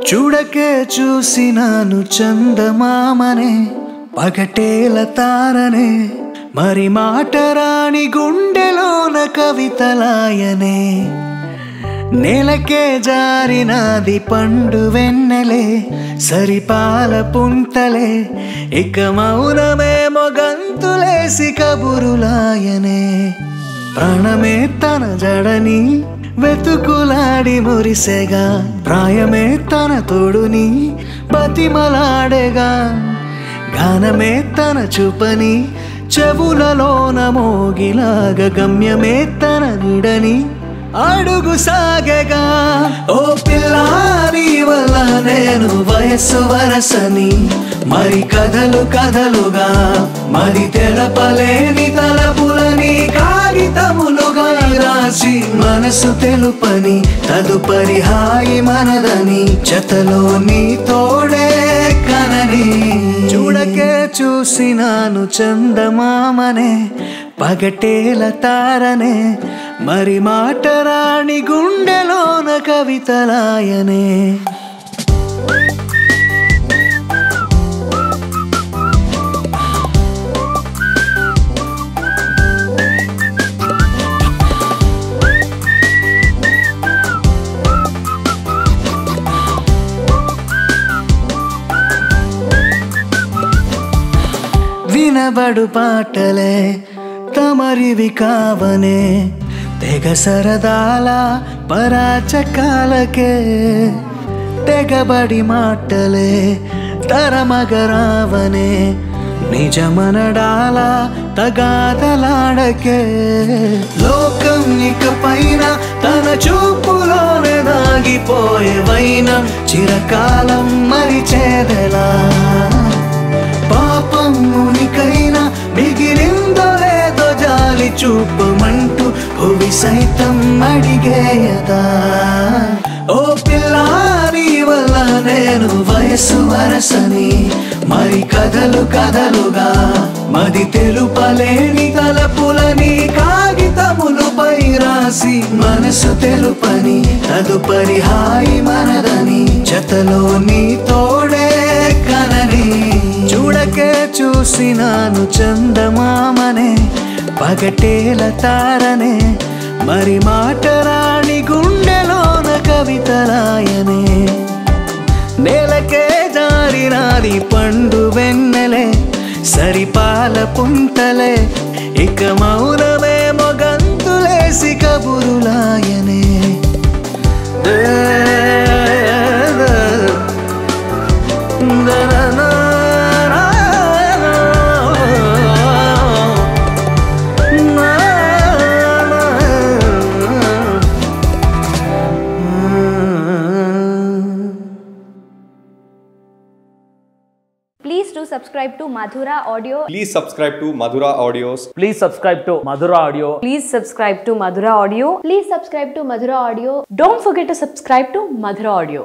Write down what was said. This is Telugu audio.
చూడకే చూసినాను చందమామనే పగటేల తారనే మరి మాటరాని గుండెలోన కవితలాయనే నేలకే జారినాది పండు వెన్నెలే సరిపాల పుంతలే ఇక మౌనమే మొగంతులేసి కబురులాయనే ప్రాణమే తన జడని వెతుకులాడి మురిసెగా ప్రాయమే తన తోడుని బతిమలాడేగా గానమే తన చూపని చెవులలోన మోగిలాగా గమ్యమే తన నిడని అడుగు సాగగా ఓ పిల్లాని వల్ల నేను వయస్సు వరసని మరి కథలు కథలుగా మరి తెలపలేని తలపులని కాగితములుగా రాసి మనసు తెలుపని తదుపరి హాయి మనదని జతలో నీ తోడే కనని చూడకే చూసినాను చందమామనే పగటేల తారనే మరి మాటరాని గుండెలోన కవితలాయనే వినబడు పాటలే తమరివి కావనే తెగ సరదాల పరాచకాలకే తెగబడి మాటలే తరమగరావనే నిజమనడాల తగాదలాడకే లోకం ఇక పైన తన చూపులోనే దాగిపోయే వైనం చిరకాలం మరిచేదెలా పాపం మునికైనా మిగిలిందో లేదో జాలి చూపమంటూ భువి సైతం అడిగేయదా ఓ పిల్లాని వల్ల నేను వయస్సు వరసని మరి కథలు కథలుగా మది తెలుపలేని తలపులని కాగితములపై రాసి మనసు తెలుపని తదుపరి హాయి మనదని జతలో నీ తోడే కనని చూడకే చూసినాను చందమామనే పగటేల తారనే మరి మాటరాని గుండెలోన కవితలాయనే నేలకే జారినాది పండు వెన్నెలే సరిపాల పుంతలే ఇక మౌనమే మొగంతులేసి కబురులాయనే Please do subscribe to Madhura Audio. Please subscribe to Madhura Audios. Please subscribe to Madhura Audio. Please subscribe to Madhura Audio. Please subscribe to Madhura Audio. Don't forget to subscribe to Madhura Audio.